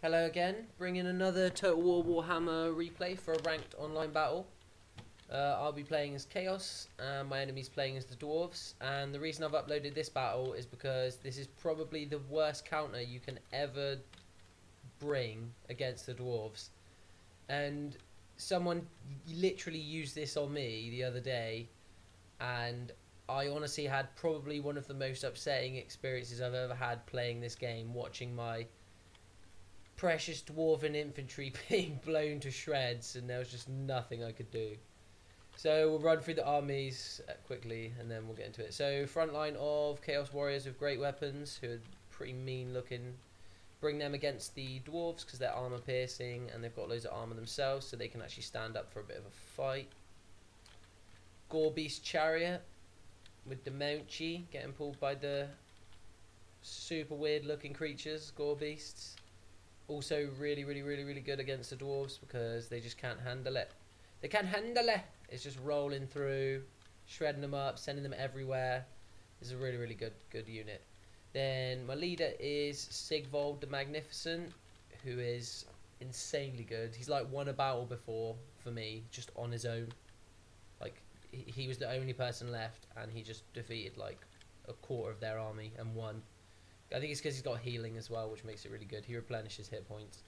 Hello again, bringing another Total War Warhammer replay for a ranked online battle. I'll be playing as Chaos, and my enemy's playing as the Dwarves. And the reason I've uploaded this battle is because this is probably the worst counter you can ever bring against the Dwarves. And someone literally used this on me the other day, and I honestly had probably one of the most upsetting experiences I've ever had playing this game, watching my precious dwarven infantry being blown to shreds, and there was just nothing I could do. So we'll run through the armies quickly and then we'll get into it. So front line of Chaos Warriors with great weapons who are pretty mean looking. Bring them against the Dwarves because they're armor piercing and they've got loads of armor themselves, so they can actually stand up for a bit of a fight. Gore Beast Chariot with the Mounchy getting pulled by the super weird looking creatures, Gore Beasts. Also really good against the Dwarves because they just can't handle it. They can't handle it. It's just rolling through, shredding them up, sending them everywhere. This is a really good unit. Then my leader is Sigvold the Magnificent, who is insanely good. He's like won a battle before for me, just on his own. Like he was the only person left, and he just defeated like a quarter of their army and won. I think it's because he's got healing as well, which makes it really good. He replenishes hit points.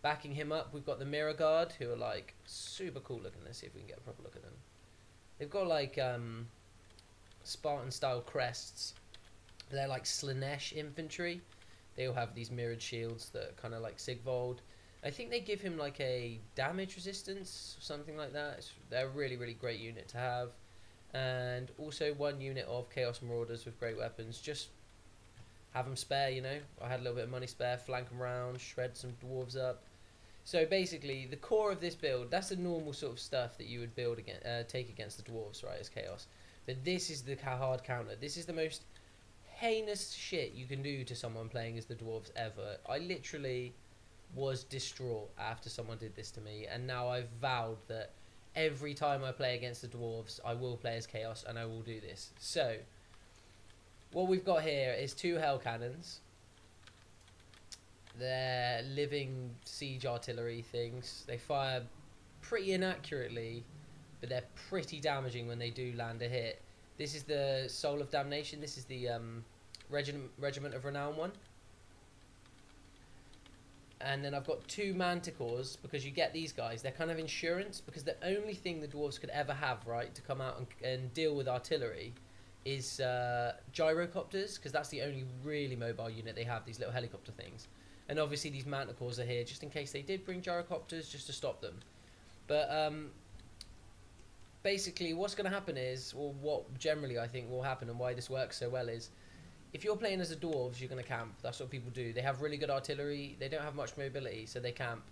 Backing him up, we've got the Mirror Guard, who are like super cool looking. Let's see if we can get a proper look at them. They've got like Spartan style crests. They're like Slanesh infantry. They all have these mirrored shields that are kind of like Sigvold. I think they give him like a damage resistance or something like that. They're a really great unit to have. And also one unit of Chaos Marauders with great weapons. Just have them spare, you know. I had a little bit of money spare, flank them around, shred some dwarves up. So basically, the core of this build, that's the normal sort of stuff that you would build take against the dwarves, right, as Chaos. But this is the hard counter. This is the most heinous shit you can do to someone playing as the dwarves ever. I literally was distraught after someone did this to me, and now I've vowed that every time I play against the dwarves, I will play as Chaos, and I will do this. So what we've got here is two hell cannons. They're living siege artillery things. They fire pretty inaccurately, but they're pretty damaging when they do land a hit. This is the Soul of Damnation. This is the Regiment of Renown one. And then I've got two Manticores, because you get these guys. They're kind of insurance, because the only thing the Dwarves could ever have, right, to come out and deal with artillery is gyrocopters, because that's the only really mobile unit they have, these little helicopter things. And obviously these Manticores are here just in case they did bring gyrocopters, just to stop them. But basically what's going to happen is, or what generally I think will happen and why this works so well is, if you're playing as a Dwarves, you're going to camp. That's what people do. They have really good artillery, they don't have much mobility, so they camp.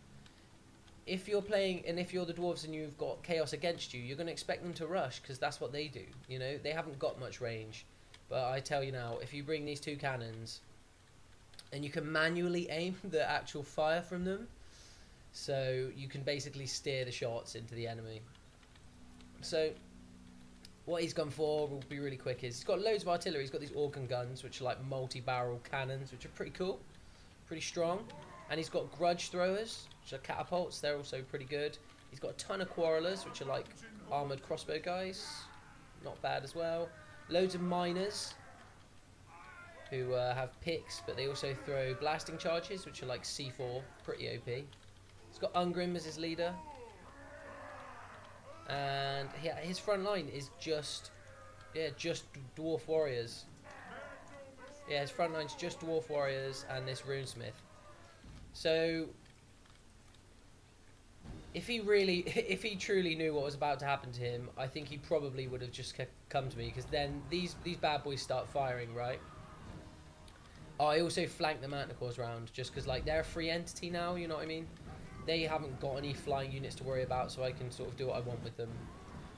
If you're playing, and if you're the Dwarves and you've got Chaos against you, you're going to expect them to rush, because that's what they do. You know, they haven't got much range. But I tell you now, if you bring these two cannons, and you can manually aim the actual fire from them, so you can basically steer the shots into the enemy. So what he's gone for, will be really quick, is he's got loads of artillery. He's got these organ guns, which are like multi-barrel cannons, which are pretty cool, pretty strong. And he's got grudge throwers, which are catapults. They're also pretty good. He's got a ton of quarrelers, which are like armoured crossbow guys. Not bad as well. Loads of miners, who have picks, but they also throw blasting charges, which are like C4, pretty OP. He's got Ungrim as his leader. And yeah, his front line is just Dwarf Warriors. Yeah, his front line's just Dwarf Warriors and this Runesmith. So if he truly knew what was about to happen to him, I think he probably would have just come to me, because then these bad boys start firing, right? I also flank the Manticores round, just because like they're a free entity now, you know what I mean? They haven't got any flying units to worry about, so I can sort of do what I want with them.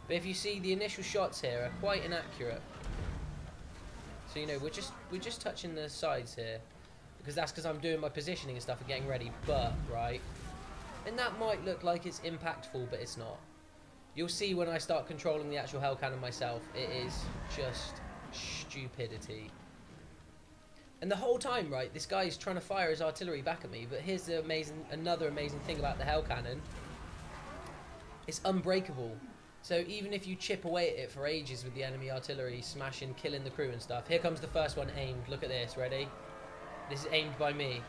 But if you see, the initial shots here are quite inaccurate. So you know, we're just touching the sides here, because I'm doing my positioning and stuff and getting ready. But right, and that might look like it's impactful, but it's not. You'll see when I start controlling the actual hell cannon myself, it is just stupidity. And the whole time, right, this guy's trying to fire his artillery back at me. But here's the another amazing thing about the Hell Cannon. It's unbreakable. So even if you chip away at it for ages with the enemy artillery, smashing, killing the crew and stuff. Here comes the first one aimed. Look at this. Ready? This is aimed by me.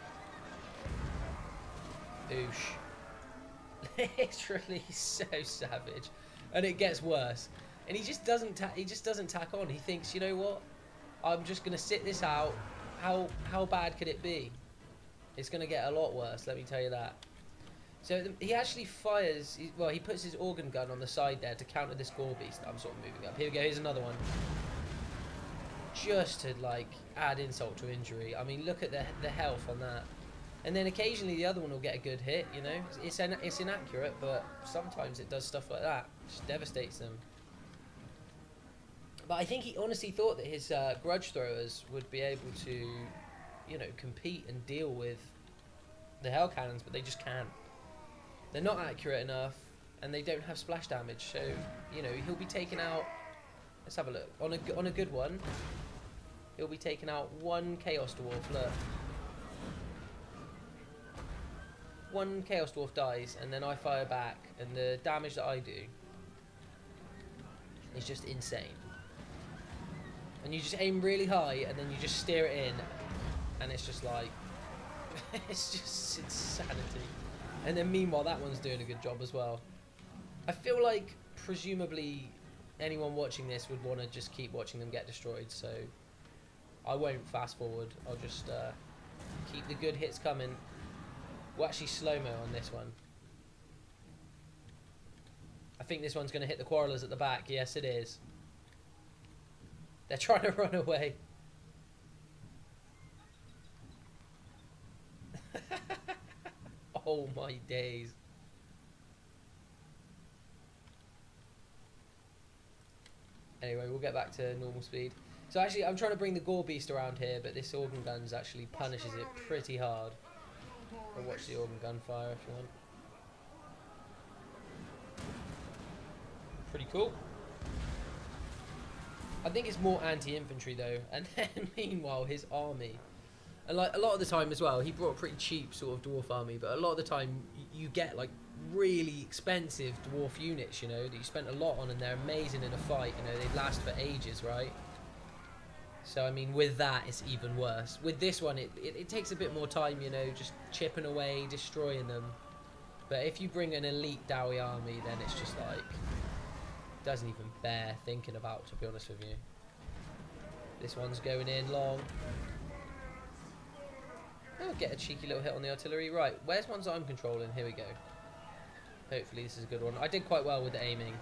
Oosh. Literally so savage. And it gets worse. And he just doesn't tack on. He thinks, you know what? I'm just going to sit this out. How bad could it be? It's going to get a lot worse, let me tell you that. So he actually fires, well, he puts his organ gun on the side there to counter this gore beast that I'm sort of moving up. Here we go, here's another one. Just to, like, add insult to injury. I mean, look at the health on that. And then occasionally the other one will get a good hit, you know. It's inaccurate, but sometimes it does stuff like that. It just devastates them. But I think he honestly thought that his grudge throwers would be able to, you know, compete and deal with the Hell Cannons, but they just can't. They're not accurate enough, and they don't have splash damage. So, you know, he'll be taken out. Let's have a look. On a good one, he'll be taking out one Chaos Dwarf. Look, one Chaos Dwarf dies, and then I fire back, and the damage that I do is just insane. And you just aim really high, and then you just steer it in, and it's just like, it's just insanity. And then meanwhile, that one's doing a good job as well. I feel like, presumably, anyone watching this would want to just keep watching them get destroyed, so I won't fast forward. I'll just keep the good hits coming. We'll actually slow-mo on this one. I think this one's going to hit the Quarrelers at the back. Yes, it is. They're trying to run away. Oh my days. Anyway, we'll get back to normal speed. So actually, I'm trying to bring the Gore Beast around here, but this organ gun actually punishes it pretty hard. I'll watch the organ gun fire if you want. Pretty cool. I think it's more anti-infantry though, and then meanwhile his army, and like a lot of the time as well, he brought a pretty cheap sort of dwarf army, but a lot of the time you get like really expensive dwarf units, you know, that you spent a lot on, and they're amazing in a fight, you know, they last for ages, right? So I mean, with that it's even worse. With this one it takes a bit more time, you know, just chipping away, destroying them. But if you bring an elite Dowie army, then it's just like, doesn't even bear thinking about, to be honest with you. This one's going in long. Oh, get a cheeky little hit on the artillery. Right, where's ones I'm controlling? Here we go. Hopefully this is a good one. I did quite well with the aiming.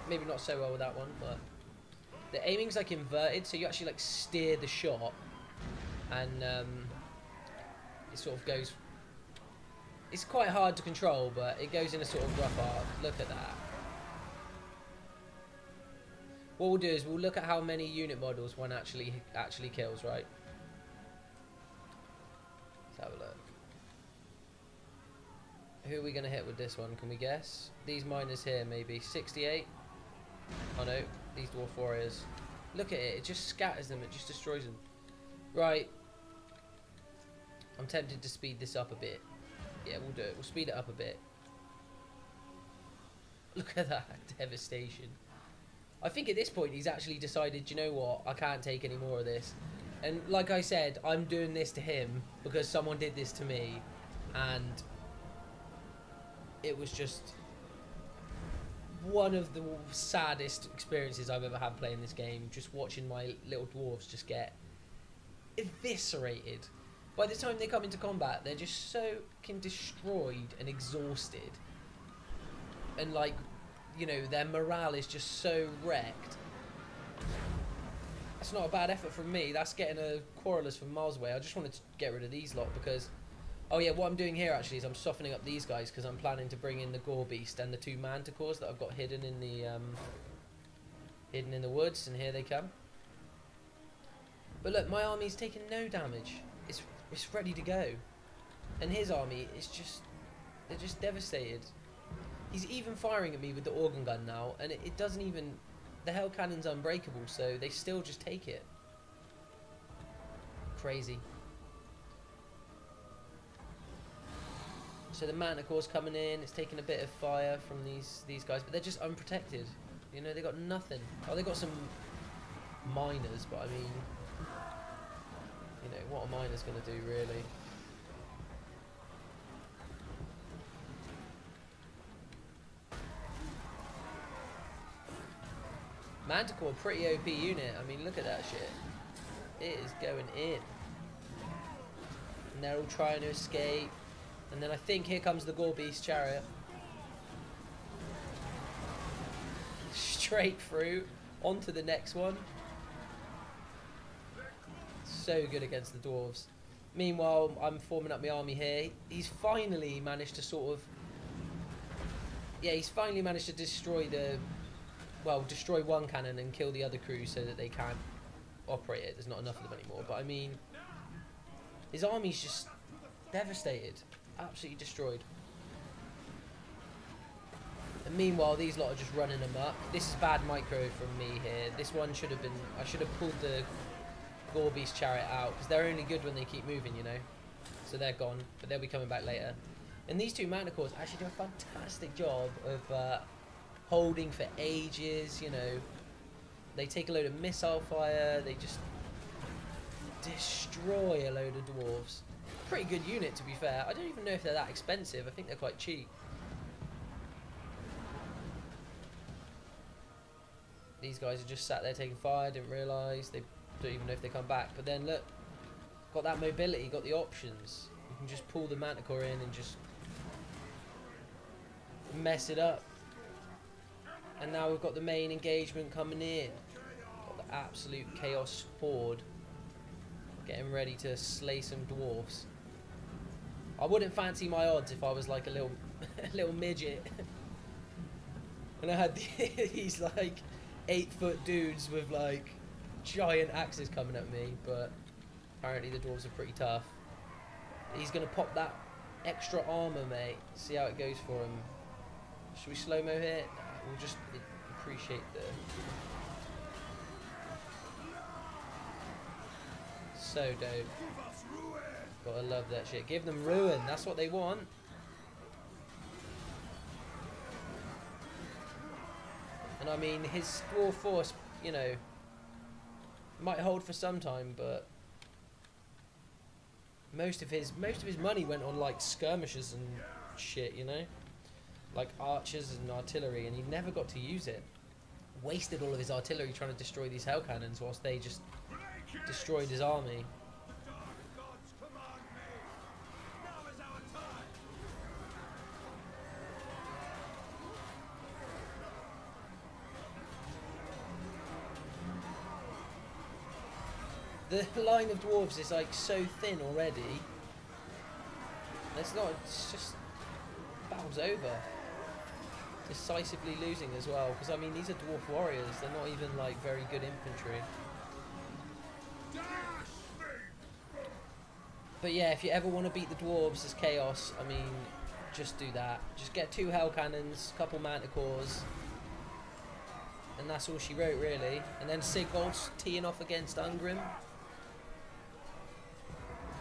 Maybe not so well with that one, but the aiming's like inverted, so you actually like steer the shot, and it sort of goes. It's quite hard to control, but it goes in a sort of rough arc. Look at that. What we'll do is we'll look at how many unit models one actually kills, right? Let's have a look. Who are we going to hit with this one? Can we guess? These miners here, maybe. 68? Oh no, these Dwarf Warriors. Look at it, it just scatters them, it just destroys them. Right. I'm tempted to speed this up a bit. Yeah, we'll do it. We'll speed it up a bit. Look at that devastation. I think at this point he's actually decided, you know what, I can't take any more of this. And like I said, I'm doing this to him because someone did this to me. And it was just one of the saddest experiences I've ever had playing this game. Just watching my little dwarves just get eviscerated. By the time they come into combat, they're just so fucking destroyed and exhausted. And like, you know, their morale is just so wrecked. That's not a bad effort from me. That's getting a Quarrelers from miles away. I just wanted to get rid of these lot because... Oh yeah, what I'm doing here actually is I'm softening up these guys because I'm planning to bring in the Gore Beast and the 2 Manticores that I've got hidden in the woods, and here they come. But look, my army's taken no damage. It's ready to go. And his army is just... They're just devastated. He's even firing at me with the organ gun now, and it doesn't even... The Hell Cannon's unbreakable, so they still just take it. crazy. So the Manticore's coming in. It's taking a bit of fire from these guys, but they're just unprotected. You know, they got nothing. Oh, they got some miners, but I mean, you know, what a miner's going to do, really? Manticore, pretty OP unit. I mean, look at that shit. It is going in. And they're all trying to escape. And then I think here comes the Gore Beast chariot. Straight through. Onto the next one. So good against the Dwarves. Meanwhile, I'm forming up my army here. He's finally managed to sort of... Yeah, he's finally managed to destroy the... Well, destroy one cannon and kill the other crew so that they can't operate it. There's not enough of them anymore. But I mean, his army's just devastated. Absolutely destroyed. And meanwhile, these lot are just running amok. This is bad micro from me here. This one should have been... I should have pulled the Gore Beast chariot out, because they're only good when they keep moving, you know. So they're gone, but they'll be coming back later. And these two Manticores actually do a fantastic job of... holding for ages, you know. They take a load of missile fire. They just destroy a load of Dwarves. Pretty good unit, to be fair. I don't even know if they're that expensive. I think they're quite cheap. These guys are just sat there taking fire. Didn't realise. They don't even know if they come back. But then look, got that mobility. Got the options. You can just pull the Manticore in and just mess it up. And now we've got the main engagement coming in. Got the absolute chaos horde getting ready to slay some dwarfs. I wouldn't fancy my odds if I was like a little little midget and I had these like 8-foot dudes with like giant axes coming at me, but apparently the dwarves are pretty tough. He's gonna pop that extra armor, mate. See how it goes for him. Should we slow-mo here? We'll just appreciate the... So dope. Gotta love that shit. Give them ruin. That's what they want. And I mean, his dwarf force, you know, might hold for some time, but most of his money went on like skirmishers and shit, you know. Like archers and artillery, and he never got to use it. Wasted all of his artillery trying to destroy these hell cannons whilst they just destroyed his army. The line of dwarves is like so thin already. It's not, it's just, battle's over. Decisively losing as well, because I mean these are dwarf warriors, they're not even like very good infantry. But yeah, if you ever want to beat the dwarves as chaos, I mean, just do that. Just get 2 hell cannons, couple manticores, and that's all she wrote really. And then Sigvald's teeing off against Ungrim.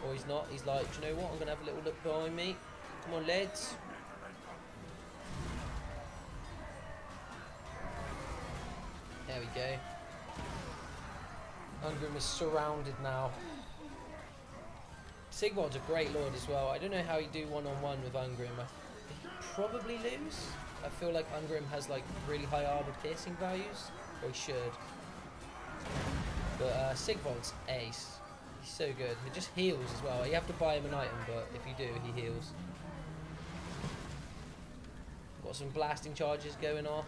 Or he's not, he's like, do you know what, I'm going to have a little look behind me. Come on, lads. There we go. Ungrim is surrounded now. Sigvald's a great lord as well. I don't know how you do one-on-one with Ungrim. He'd probably lose. I feel like Ungrim has like really high armor piercing values. Or he should. But Sigvald's ace. He's so good. He just heals as well. You have to buy him an item, but if you do, he heals. Got some blasting charges going off.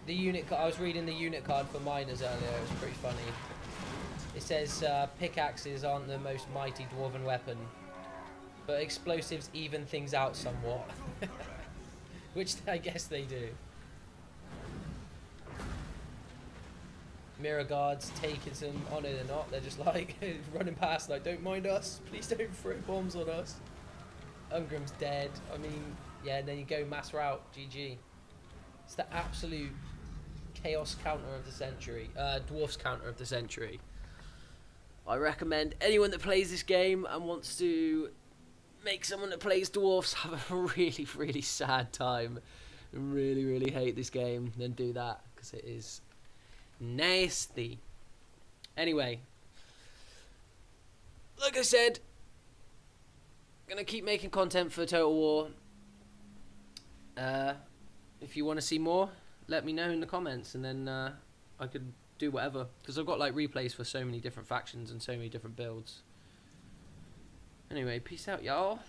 The unit, I was reading the unit card for miners earlier. It was pretty funny. It says pickaxes aren't the most mighty dwarven weapon, but explosives even things out somewhat. Which I guess they do. Mirror guards taking some... Oh no, they're not. They're just like running past like, don't mind us. Please don't throw bombs on us. Ungrim's dead. I mean, yeah, and then you go mass route. GG. It's the absolute Chaos Counter of the Century, Dwarfs Counter of the Century. I recommend anyone that plays this game and wants to make someone that plays Dwarfs have a really, really sad time and really, really hate this game, then do that, because it is nasty. Anyway, like I said, gonna keep making content for Total War. If you want to see more, let me know in the comments, and then I could do whatever, because I've got like replays for so many different factions and so many different builds. Anyway, peace out, y'all.